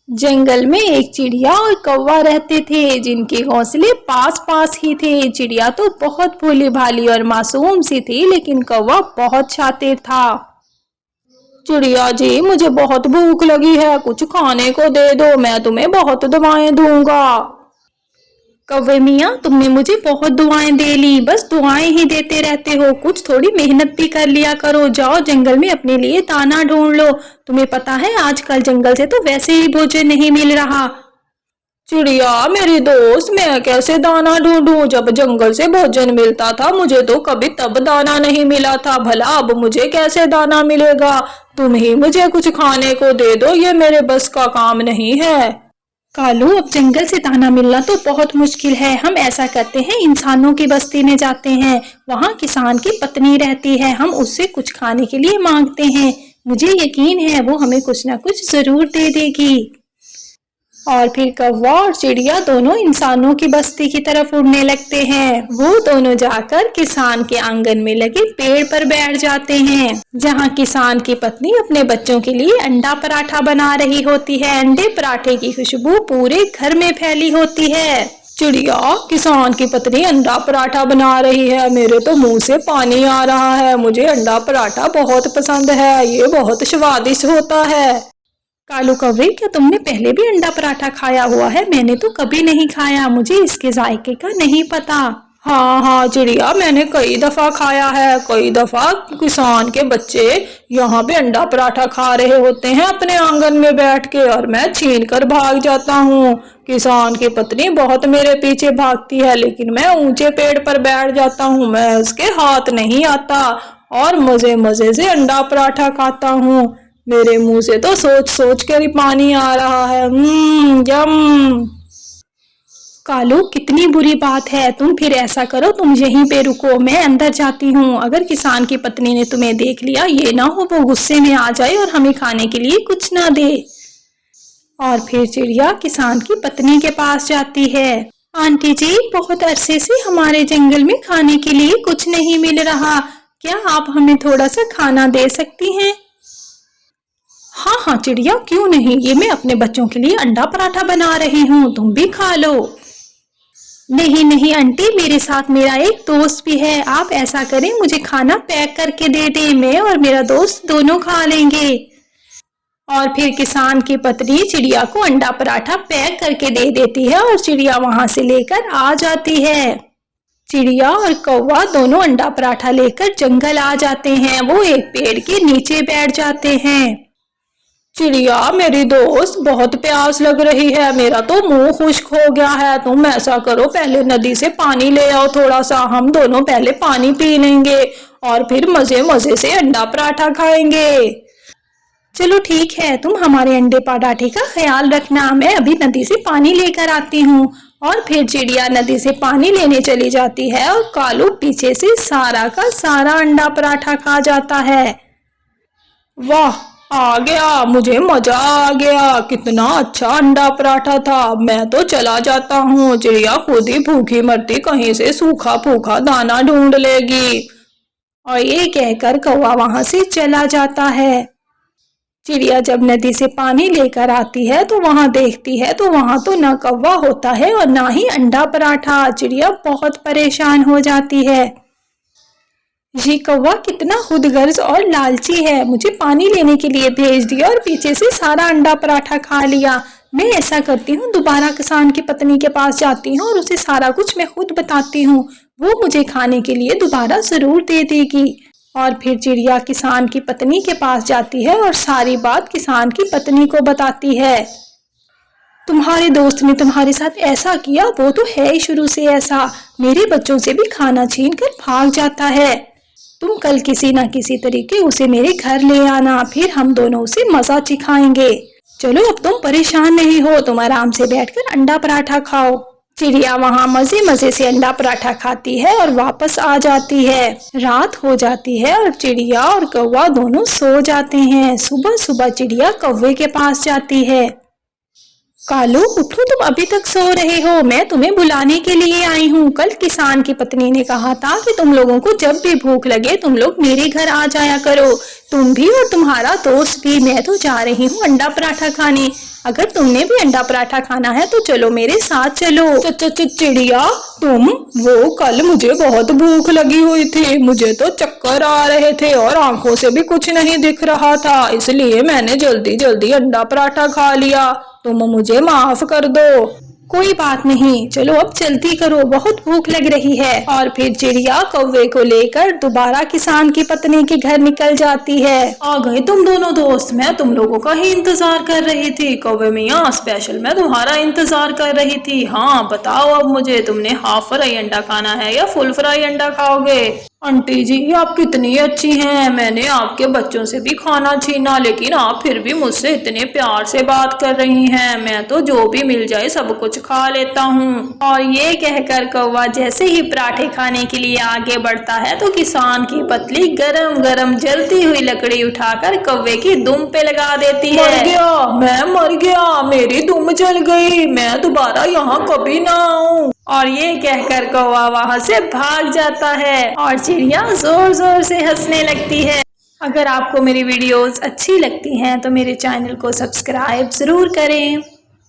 जंगल में एक चिड़िया और कौवा रहते थे जिनके घोंसले पास पास ही थे। चिड़िया तो बहुत भोली भाली और मासूम सी थी, लेकिन कौवा बहुत शातिर था। चिड़िया जी, मुझे बहुत भूख लगी है, कुछ खाने को दे दो, मैं तुम्हें बहुत दुआएं दूंगा। कौवे मियाँ, तुमने मुझे बहुत दुआएं दे ली, बस दुआएं ही देते रहते हो, कुछ थोड़ी मेहनत भी कर लिया करो। जाओ जंगल में अपने लिए दाना ढूंढ लो। तुम्हें पता है आजकल जंगल से तो वैसे ही भोजन नहीं मिल रहा। चिड़िया मेरी दोस्त, मैं कैसे दाना ढूंढूं? जब जंगल से भोजन मिलता था मुझे तो कभी तब दाना नहीं मिला था, भला अब मुझे कैसे दाना मिलेगा? तुम ही मुझे कुछ खाने को दे दो, ये मेरे बस का काम नहीं है। कालू, अब जंगल से दाना मिलना तो बहुत मुश्किल है। हम ऐसा करते हैं, इंसानों की बस्ती में जाते हैं, वहाँ किसान की पत्नी रहती है, हम उससे कुछ खाने के लिए मांगते हैं। मुझे यकीन है वो हमें कुछ ना कुछ जरूर दे देगी। और फिर कौवा और चिड़िया दोनों इंसानों की बस्ती की तरफ उड़ने लगते हैं। वो दोनों जाकर किसान के आंगन में लगे पेड़ पर बैठ जाते हैं, जहाँ किसान की पत्नी अपने बच्चों के लिए अंडा पराठा बना रही होती है। अंडे पराठे की खुशबू पूरे घर में फैली होती है। चिड़िया, किसान की पत्नी अंडा पराठा बना रही है, मेरे तो मुंह से पानी आ रहा है। मुझे अंडा पराठा बहुत पसंद है, ये बहुत स्वादिष्ट होता है। कालू कौवे, क्या तुमने पहले भी अंडा पराठा खाया हुआ है? मैंने तो कभी नहीं खाया, मुझे इसके जायके का नहीं पता। हाँ हाँ चिड़िया, मैंने कई दफा खाया है। कई दफा किसान के बच्चे यहाँ पे अंडा पराठा खा रहे होते हैं अपने आंगन में बैठ के, और मैं छीन कर भाग जाता हूँ। किसान की पत्नी बहुत मेरे पीछे भागती है, लेकिन मैं ऊंचे पेड़ पर बैठ जाता हूँ, मैं उसके हाथ नहीं आता और मजे मजे से अंडा पराठा खाता हूँ। मेरे मुंह से तो सोच सोच कर ही पानी आ रहा है। यम। कालू, कितनी बुरी बात है। तुम फिर ऐसा करो, तुम यहीं पे रुको, मैं अंदर जाती हूँ। अगर किसान की पत्नी ने तुम्हें देख लिया, ये ना हो वो गुस्से में आ जाए और हमें खाने के लिए कुछ ना दे। और फिर चिड़िया किसान की पत्नी के पास जाती है। आंटी जी, बहुत अरसे से हमारे जंगल में खाने के लिए कुछ नहीं मिल रहा, क्या आप हमें थोड़ा सा खाना दे सकती हैं? हाँ हाँ चिड़िया, क्यों नहीं, ये मैं अपने बच्चों के लिए अंडा पराठा बना रही हूँ, तुम भी खा लो। नहीं नहीं आंटी, मेरे साथ मेरा एक दोस्त भी है, आप ऐसा करें मुझे खाना पैक करके दे दें, मैं और मेरा दोस्त दोनों खा लेंगे। और फिर किसान की पत्नी चिड़िया को अंडा पराठा पैक करके दे देती है और चिड़िया वहां से लेकर आ जाती है। चिड़िया और कौवा दोनों अंडा पराठा लेकर जंगल आ जाते हैं। वो एक पेड़ के नीचे बैठ जाते हैं। चिड़िया मेरी दोस्त, बहुत प्यास लग रही है, मेरा तो मुंह खुश्क हो गया है। तुम ऐसा करो, पहले नदी से पानी ले आओ थोड़ा सा, हम दोनों पहले पानी पी लेंगे और फिर मजे मजे से अंडा पराठा खाएंगे। चलो ठीक है, तुम हमारे अंडे पराठे का ख्याल रखना, मैं अभी नदी से पानी लेकर आती हूँ। और फिर चिड़िया नदी से पानी लेने चली जाती है और कालू पीछे से सारा का सारा अंडा पराठा खा जाता है। वाह, आ गया, मुझे मजा आ गया, कितना अच्छा अंडा पराठा था। मैं तो चला जाता हूँ, चिड़िया खुद ही भूखी मरती कहीं से सूखा फूखा दाना ढूंढ लेगी। और ये कहकर कौवा वहां से चला जाता है। चिड़िया जब नदी से पानी लेकर आती है तो वहां देखती है तो वहां तो ना कौवा होता है और ना ही अंडा पराठा। चिड़िया बहुत परेशान हो जाती है। ये कौवा कितना खुदगर्ज और लालची है, मुझे पानी लेने के लिए भेज दिया और पीछे से सारा अंडा पराठा खा लिया। मैं ऐसा करती हूँ, दोबारा किसान की पत्नी के पास जाती हूँ और उसे सारा कुछ मैं खुद बताती हूँ, वो मुझे खाने के लिए दोबारा जरूर दे देगी। और फिर चिड़िया किसान की पत्नी के पास जाती है और सारी बात किसान की पत्नी को बताती है। तुम्हारे दोस्त ने तुम्हारे साथ ऐसा किया, वो तो है ही शुरू से ऐसा, मेरे बच्चों से भी खाना छीन कर भाग जाता है। तुम कल किसी न किसी तरीके उसे मेरे घर ले आना, फिर हम दोनों उसे मजा चिखाएंगे। चलो अब तुम परेशान नहीं हो, तुम आराम से बैठकर अंडा पराठा खाओ। चिड़िया वहां मजे मजे से अंडा पराठा खाती है और वापस आ जाती है। रात हो जाती है और चिड़िया और कौवा दोनों सो जाते हैं। सुबह सुबह चिड़िया कौवे के पास जाती है। कालू, उठो, तुम अभी तक सो रहे हो, मैं तुम्हें बुलाने के लिए आई हूँ। कल किसान की पत्नी ने कहा था कि तुम लोगों को जब भी भूख लगे तुम लोग मेरे घर आ जाया करो, तुम भी और तुम्हारा दोस्त भी। मैं तो जा रही हूँ अंडा पराठा खाने, अगर तुमने भी अंडा पराठा खाना है तो चलो मेरे साथ चलो। चिड़िया तुम, वो कल मुझे बहुत भूख लगी हुई थी, मुझे तो चक्कर आ रहे थे और आंखों से भी कुछ नहीं दिख रहा था, इसलिए मैंने जल्दी जल्दी अंडा पराठा खा लिया, तुम मुझे माफ कर दो। कोई बात नहीं, चलो अब जल्दी करो, बहुत भूख लग रही है। और फिर चिड़िया कौवे को लेकर दोबारा किसान की पत्नी के घर निकल जाती है। आ गए तुम दोनों दोस्त, मैं तुम लोगों का ही इंतजार कर रही थी। कौवे मियाँ स्पेशल मैं तुम्हारा इंतजार कर रही थी। हाँ बताओ अब मुझे, तुमने हाफ फ्राई अंडा खाना है या फुल फ्राई अंडा खाओगे? आंटी जी आप कितनी अच्छी हैं, मैंने आपके बच्चों से भी खाना छीना, लेकिन आप फिर भी मुझसे इतने प्यार से बात कर रही हैं, मैं तो जो भी मिल जाए सब कुछ खा लेता हूँ। और ये कहकर कौवा जैसे ही पराठे खाने के लिए आगे बढ़ता है तो किसान की पतली गरम गरम जलती हुई लकड़ी उठाकर कौवे की दुम पे लगा देती है। मर गया, मैं मर गया, मेरी दुम जल गई, मैं दोबारा यहाँ कभी ना आऊँ। और ये कहकर कौवा वहां से भाग जाता है और चिड़िया जोर जोर से हंसने लगती है। अगर आपको मेरी वीडियोस अच्छी लगती हैं तो मेरे चैनल को सब्सक्राइब जरूर करें।